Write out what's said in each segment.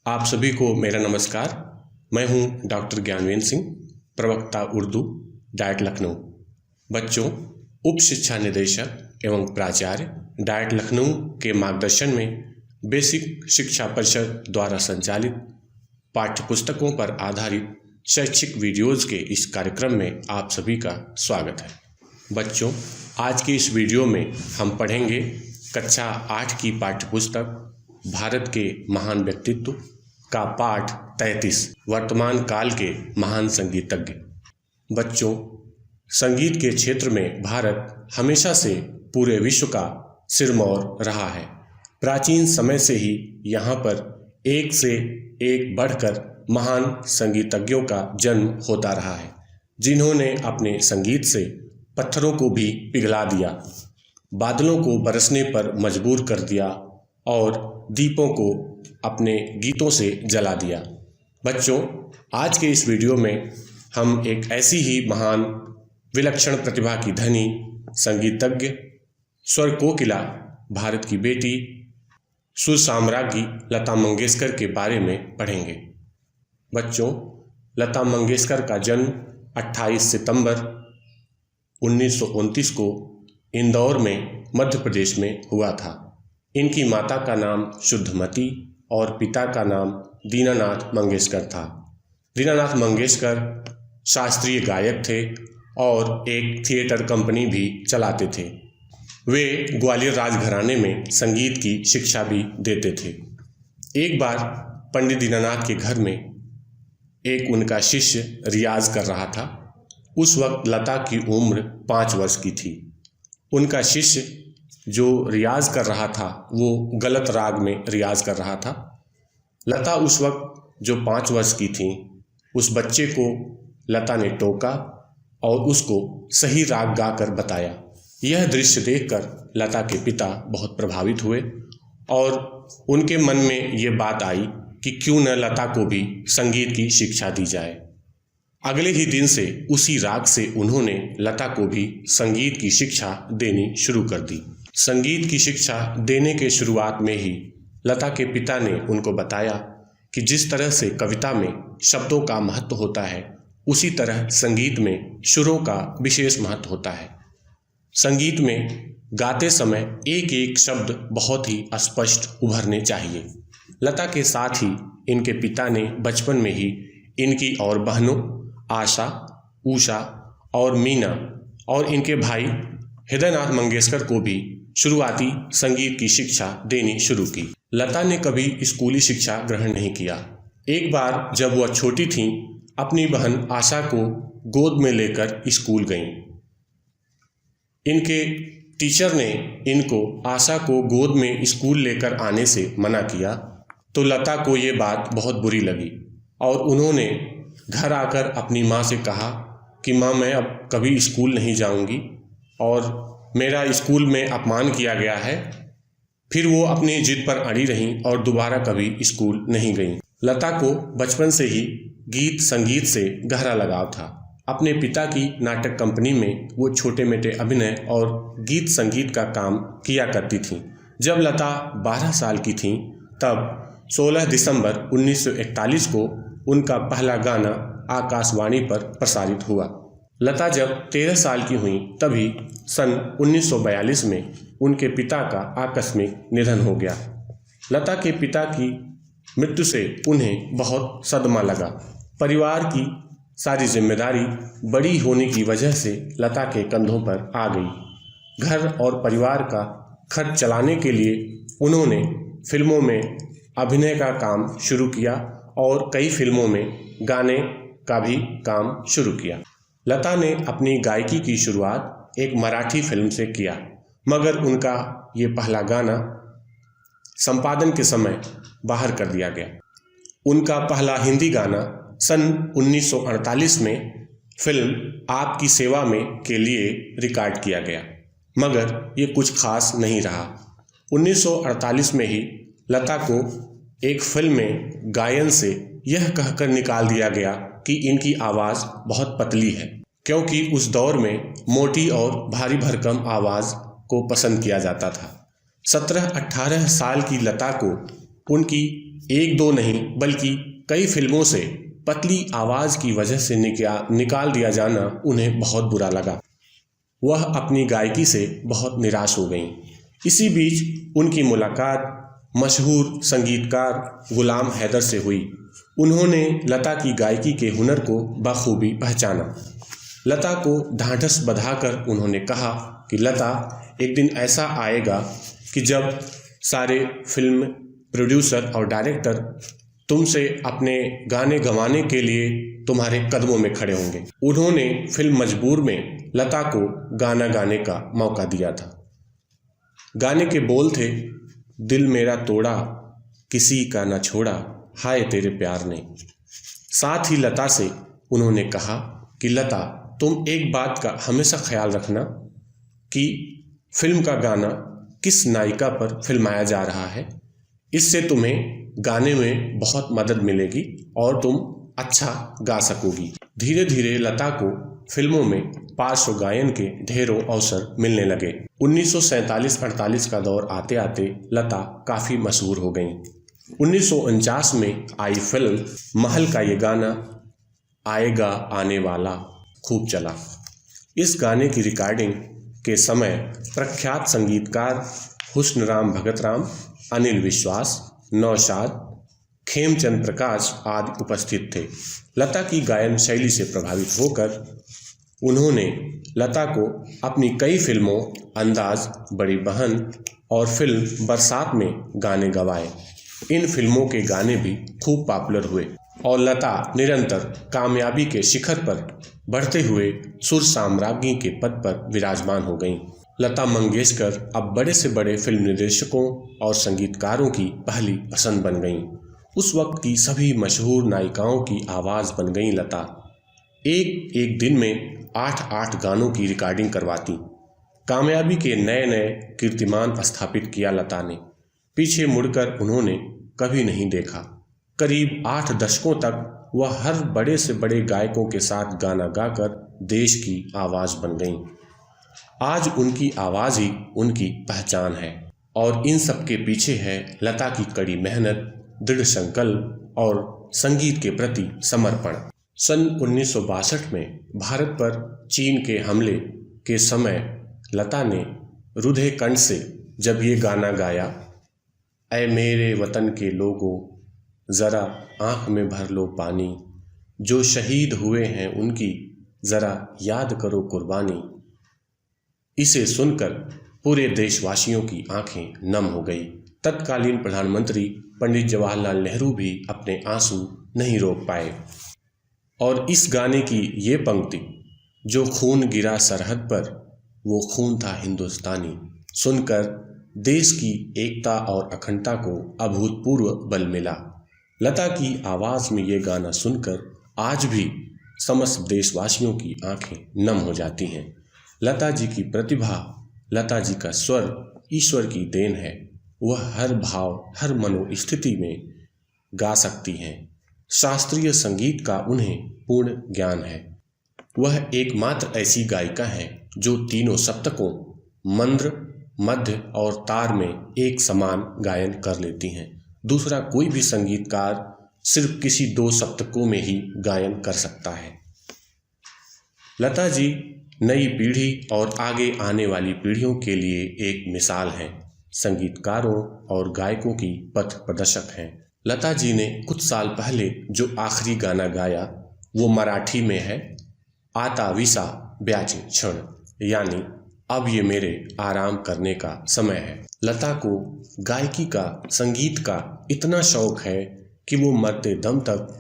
आप सभी को मेरा नमस्कार। मैं हूं डॉक्टर ज्ञानवेंद्र सिंह, प्रवक्ता उर्दू, डाइट लखनऊ। बच्चों, उप शिक्षा निदेशक एवं प्राचार्य डाइट लखनऊ के मार्गदर्शन में बेसिक शिक्षा परिषद द्वारा संचालित पाठ्यपुस्तकों पर आधारित शैक्षिक वीडियोज़ के इस कार्यक्रम में आप सभी का स्वागत है। बच्चों, आज की इस वीडियो में हम पढ़ेंगे कक्षा 8 की पाठ्यपुस्तक भारत के महान व्यक्तित्व का पाठ 33 वर्तमान काल के महान संगीतज्ञ। बच्चों, संगीत के क्षेत्र में भारत हमेशा से पूरे विश्व का सिरमौर रहा है। प्राचीन समय से ही यहाँ पर एक से एक बढ़कर महान संगीतज्ञों का जन्म होता रहा है, जिन्होंने अपने संगीत से पत्थरों को भी पिघला दिया, बादलों को बरसने पर मजबूर कर दिया और दीपों को अपने गीतों से जला दिया। बच्चों, आज के इस वीडियो में हम एक ऐसी ही महान विलक्षण प्रतिभा की धनी संगीतज्ञ, स्वर कोकिला, भारत की बेटी, सुर साम्राज्ञी लता मंगेशकर के बारे में पढ़ेंगे। बच्चों, लता मंगेशकर का जन्म 28 सितंबर 1929 को इंदौर में मध्य प्रदेश में हुआ था। इनकी माता का नाम शुद्धमती और पिता का नाम दीनानाथ मंगेशकर था। दीनानाथ मंगेशकर शास्त्रीय गायक थे और एक थिएटर कंपनी भी चलाते थे। वे ग्वालियर राजघराने में संगीत की शिक्षा भी देते थे। एक बार पंडित दीनानाथ के घर में एक उनका शिष्य रियाज कर रहा था। उस वक्त लता की उम्र 5 वर्ष की थी। उनका शिष्य जो रियाज कर रहा था वो गलत राग में रियाज कर रहा था। लता उस वक्त जो 5 वर्ष की थी, उस बच्चे को लता ने टोका और उसको सही राग गाकर बताया। यह दृश्य देखकर लता के पिता बहुत प्रभावित हुए और उनके मन में ये बात आई कि क्यों न लता को भी संगीत की शिक्षा दी जाए। अगले ही दिन से उसी राग से उन्होंने लता को भी संगीत की शिक्षा देनी शुरू कर दी। संगीत की शिक्षा देने के शुरुआत में ही लता के पिता ने उनको बताया कि जिस तरह से कविता में शब्दों का महत्व होता है, उसी तरह संगीत में सुरों का विशेष महत्व होता है। संगीत में गाते समय एक एक शब्द बहुत ही स्पष्ट उभरने चाहिए। लता के साथ ही इनके पिता ने बचपन में ही इनकी और बहनों आशा, उषा और मीना और इनके भाई हृदयनाथ मंगेशकर को भी शुरुआती संगीत की शिक्षा देनी शुरू की। लता ने कभी स्कूली शिक्षा ग्रहण नहीं किया। एक बार जब वह छोटी थीं, अपनी बहन आशा को गोद में लेकर स्कूल गईं। इनके टीचर ने इनको आशा को गोद में स्कूल लेकर आने से मना किया, तो लता को ये बात बहुत बुरी लगी और उन्होंने घर आकर अपनी माँ से कहा कि माँ, मैं अब कभी स्कूल नहीं जाऊंगी और मेरा स्कूल में अपमान किया गया है। फिर वो अपनी जिद पर अड़ी रहीं और दोबारा कभी स्कूल नहीं गईं। लता को बचपन से ही गीत संगीत से गहरा लगाव था। अपने पिता की नाटक कंपनी में वो छोटे मोटे अभिनय और गीत संगीत का काम किया करती थीं। जब लता 12 साल की थीं, तब 16 दिसंबर 1941 को उनका पहला गाना आकाशवाणी पर प्रसारित हुआ। लता जब 13 साल की हुईं, तभी सन 1942 में उनके पिता का आकस्मिक निधन हो गया। लता के पिता की मृत्यु से उन्हें बहुत सदमा लगा। परिवार की सारी जिम्मेदारी बड़ी होने की वजह से लता के कंधों पर आ गई। घर और परिवार का खर्च चलाने के लिए उन्होंने फिल्मों में अभिनय का काम शुरू किया और कई फिल्मों में गाने का भी काम शुरू किया। लता ने अपनी गायकी की शुरुआत एक मराठी फिल्म से किया, मगर उनका ये पहला गाना संपादन के समय बाहर कर दिया गया। उनका पहला हिंदी गाना सन 1948 में फिल्म आपकी सेवा में के लिए रिकॉर्ड किया गया, मगर ये कुछ खास नहीं रहा। 1948 में ही लता को एक फिल्म में गायन से यह कहकर निकाल दिया गया कि इनकी आवाज़ बहुत पतली है, क्योंकि उस दौर में मोटी और भारी भरकम आवाज़ को पसंद किया जाता था। 17-18 साल की लता को उनकी एक दो नहीं बल्कि कई फिल्मों से पतली आवाज़ की वजह से निकाल दिया जाना उन्हें बहुत बुरा लगा। वह अपनी गायकी से बहुत निराश हो गईं। इसी बीच उनकी मुलाकात मशहूर संगीतकार गुलाम हैदर से हुई। उन्होंने लता की गायकी के हुनर को बखूबी पहचाना। लता को ढांढस बंधाकर उन्होंने कहा कि लता, एक दिन ऐसा आएगा कि जब सारे फिल्म प्रोड्यूसर और डायरेक्टर तुमसे अपने गाने गंवाने के लिए तुम्हारे कदमों में खड़े होंगे। उन्होंने फिल्म मजबूर में लता को गाना गाने का मौका दिया था। गाने के बोल थे, दिल मेरा तोड़ा किसी का न छोड़ा, हाय तेरे प्यार ने। साथ ही लता से उन्होंने कहा कि लता, तुम एक बात का हमेशा ख्याल रखना कि फिल्म का गाना किस नायिका पर फिल्माया जा रहा है। इससे तुम्हें गाने में बहुत मदद मिलेगी और तुम अच्छा गा सकोगी। धीरे धीरे लता को फिल्मों में पार्श्व गायन के ढेरों अवसर मिलने लगे। 1947-48 का दौर आते आते लता काफ़ी मशहूर हो गईं। 1949 में आई फिल्म महल का ये गाना आएगा आने वाला खूब चला। इस गाने की रिकॉर्डिंग के समय प्रख्यात संगीतकार हुस्नराम भगतराम, अनिल विश्वास, नौशाद, खेमचंद प्रकाश आदि उपस्थित थे। लता की गायन शैली से प्रभावित होकर उन्होंने लता को अपनी कई फिल्मों अंदाज, बड़ी बहन और फिल्म बरसात में गाने गवाए। इन फिल्मों के गाने भी खूब पॉपुलर हुए और लता निरंतर कामयाबी के शिखर पर बढ़ते हुए सुर साम्राज्ञी के पद पर विराजमान हो गईं। लता मंगेशकर अब बड़े से बड़े फिल्म निर्देशकों और संगीतकारों की पहली पसंद बन गईं। उस वक्त की सभी मशहूर नायिकाओं की आवाज़ बन गईं लता। एक एक दिन में 8-8 गानों की रिकॉर्डिंग करवाती। कामयाबी के नए नए कीर्तिमान स्थापित किया लता ने। पीछे मुड़कर उन्होंने कभी नहीं देखा। करीब 8 दशकों तक वह हर बड़े से बड़े गायकों के साथ गाना गाकर देश की आवाज़ बन गईं। आज उनकी आवाज़ ही उनकी पहचान है और इन सब के पीछे है लता की कड़ी मेहनत, दृढ़ संकल्प और संगीत के प्रति समर्पण। सन 1962 में भारत पर चीन के हमले के समय लता ने रुधे कंठ से जब ये गाना गाया, ऐ मेरे वतन के लोगों ज़रा आँख में भर लो पानी, जो शहीद हुए हैं उनकी ज़रा याद करो कुर्बानी। इसे सुनकर पूरे देशवासियों की आंखें नम हो गई। तत्कालीन प्रधानमंत्री पंडित जवाहरलाल नेहरू भी अपने आंसू नहीं रोक पाए और इस गाने की ये पंक्ति, जो खून गिरा सरहद पर वो खून था हिंदुस्तानी, सुनकर देश की एकता और अखंडता को अभूतपूर्व बल मिला। लता की आवाज़ में ये गाना सुनकर आज भी समस्त देशवासियों की आंखें नम हो जाती हैं। लता जी की प्रतिभा, लता जी का स्वर ईश्वर की देन है। वह हर भाव, हर मनोस्थिति में गा सकती हैं। शास्त्रीय संगीत का उन्हें पूर्ण ज्ञान है। वह एकमात्र ऐसी गायिका हैं जो तीनों सप्तकों मंद्र, मध्य और तार में एक समान गायन कर लेती हैं। दूसरा कोई भी संगीतकार सिर्फ किसी 2 सप्तकों में ही गायन कर सकता है। लता जी नई पीढ़ी और आगे आने वाली पीढ़ियों के लिए एक मिसाल हैं। संगीतकारों और गायकों की पथ प्रदर्शक हैं। लता जी ने कुछ साल पहले जो आखिरी गाना गाया वो मराठी में है, आता विसा ब्याजे क्षण, यानी अब ये मेरे आराम करने का समय है। लता को गायकी का, संगीत का इतना शौक है कि वो मरते दम तक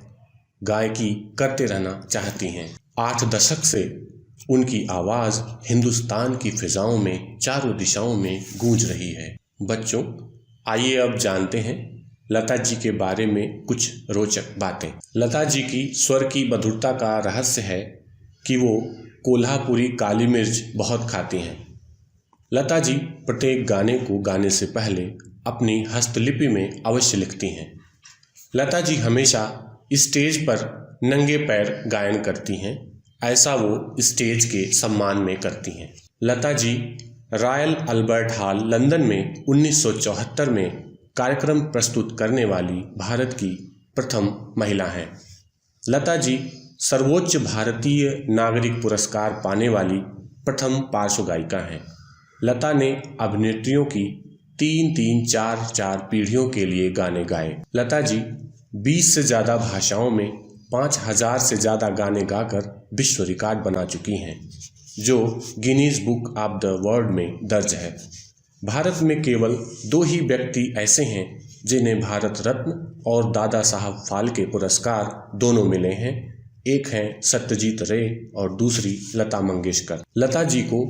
गायकी करते रहना चाहती हैं। 8 दशक से उनकी आवाज़ हिंदुस्तान की फिजाओं में चारों दिशाओं में गूंज रही है। बच्चों, आइए अब जानते हैं लता जी के बारे में कुछ रोचक बातें। लता जी की स्वर की मधुरता का रहस्य है कि वो कोल्हापुरी काली मिर्च बहुत खाती हैं। लता जी प्रत्येक गाने को गाने से पहले अपनी हस्तलिपि में अवश्य लिखती हैं। लता जी हमेशा स्टेज पर नंगे पैर गायन करती हैं। ऐसा वो स्टेज के सम्मान में करती हैं। Lata ji royal Albert hall London में 1974 में कार्यक्रम प्रस्तुत करने वाली भारत की प्रथम महिला हैं। लता जी सर्वोच्च भारतीय नागरिक पुरस्कार पाने वाली प्रथम पार्श्व गायिका हैं। लता ने अभिनेत्रियों की 3-3, 4-4 पीढ़ियों के लिए गाने गाए। लता जी 20 से ज़्यादा भाषाओं में 5000 से ज़्यादा गाने गाकर विश्व रिकॉर्ड बना चुकी हैं, जो Guinness book of the world में दर्ज है। भारत में केवल 2 ही व्यक्ति ऐसे हैं जिन्हें भारत रत्न और दादा साहब फाल्के पुरस्कार दोनों मिले हैं। एक हैं सत्यजीत रे और दूसरी लता मंगेशकर। लता जी को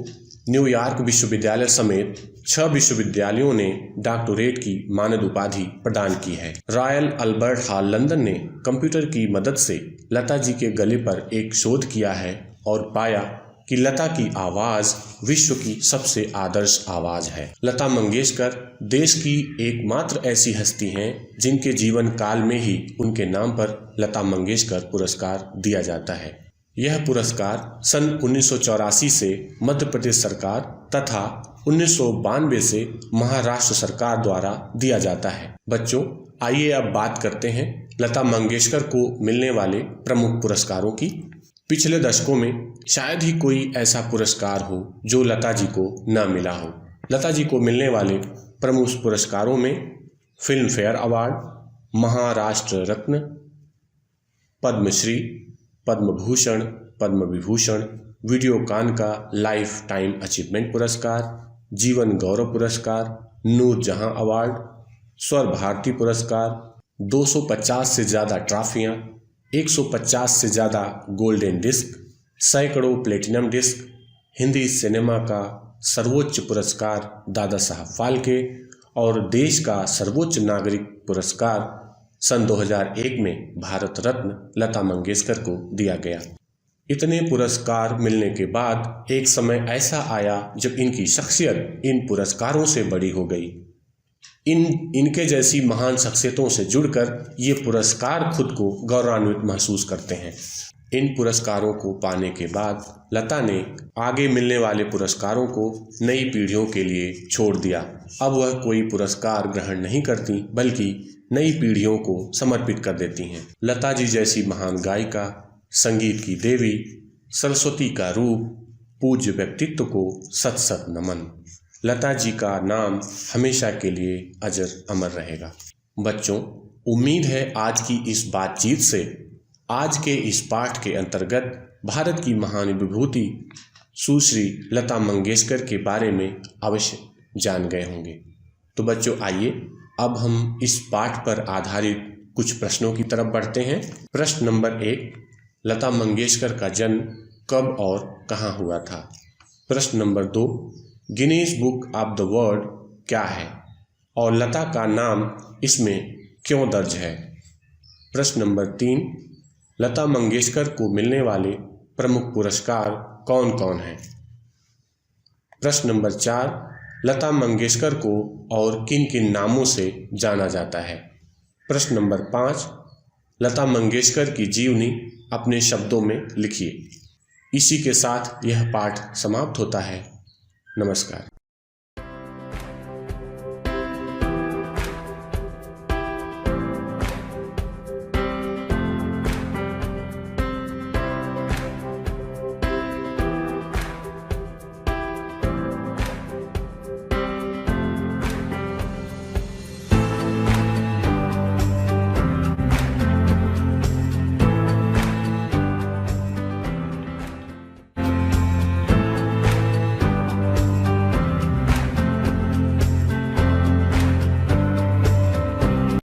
न्यूयॉर्क विश्वविद्यालय समेत 6 विश्वविद्यालयों ने डॉक्टरेट की मानद उपाधि प्रदान की है। रॉयल अल्बर्ट हॉल लंदन ने कंप्यूटर की मदद से लता जी के गले पर एक शोध किया है और पाया कि लता की आवाज़ विश्व की सबसे आदर्श आवाज़ है। लता मंगेशकर देश की एकमात्र ऐसी हस्ती हैं जिनके जीवन काल में ही उनके नाम पर लता मंगेशकर पुरस्कार दिया जाता है। यह पुरस्कार सन 1984 से मध्य प्रदेश सरकार तथा 1992 से महाराष्ट्र सरकार द्वारा दिया जाता है। बच्चों, आइए अब बात करते हैं लता मंगेशकर को मिलने वाले प्रमुख पुरस्कारों की। पिछले दशकों में शायद ही कोई ऐसा पुरस्कार हो जो लता जी को न मिला हो। लता जी को मिलने वाले प्रमुख पुरस्कारों में फिल्म फेयर अवार्ड, महाराष्ट्र रत्न, पद्मश्री, पद्म भूषण, पद्म विभूषण, वीडियोकॉन का लाइफ टाइम अचीवमेंट पुरस्कार, जीवन गौरव पुरस्कार, नूरजहां अवार्ड, स्वर भारती पुरस्कार, 250 से ज़्यादा ट्रॉफियाँ, 150 से ज़्यादा गोल्डन डिस्क, सैकड़ों प्लेटिनम डिस्क, हिंदी सिनेमा का सर्वोच्च पुरस्कार दादा साहब फाल्के और देश का सर्वोच्च नागरिक पुरस्कार सन 2001 में भारत रत्न लता मंगेशकर को दिया गया। इतने पुरस्कार मिलने के बाद एक समय ऐसा आया जब इनकी शख्सियत इन पुरस्कारों से बड़ी हो गई। इनके जैसी महान शख्सियतों से जुड़कर ये पुरस्कार खुद को गौरवान्वित महसूस करते हैं। इन पुरस्कारों को पाने के बाद लता ने आगे मिलने वाले पुरस्कारों को नई पीढ़ियों के लिए छोड़ दिया। अब वह कोई पुरस्कार ग्रहण नहीं करती बल्कि नई पीढ़ियों को समर्पित कर देती हैं। लता जी जैसी महान गायिका, संगीत की देवी, सरस्वती का रूप, पूज्य व्यक्तित्व को सत सत नमन। लता जी का नाम हमेशा के लिए अजर अमर रहेगा। बच्चों, उम्मीद है आज की इस बातचीत से, आज के इस पाठ के अंतर्गत भारत की महान विभूति सुश्री लता मंगेशकर के बारे में अवश्य जान गए होंगे। तो बच्चों, आइए अब हम इस पाठ पर आधारित कुछ प्रश्नों की तरफ बढ़ते हैं। प्रश्न नंबर 1, लता मंगेशकर का जन्म कब और कहाँ हुआ था? प्रश्न number 2, Guinness book of the world क्या है और लता का नाम इसमें क्यों दर्ज है? प्रश्न नंबर 3, लता मंगेशकर को मिलने वाले प्रमुख पुरस्कार कौन कौन हैं? प्रश्न नंबर 4, लता मंगेशकर को और किन किन नामों से जाना जाता है? प्रश्न नंबर 5, लता मंगेशकर की जीवनी अपने शब्दों में लिखिए। इसी के साथ यह पाठ समाप्त होता है। नमस्कार।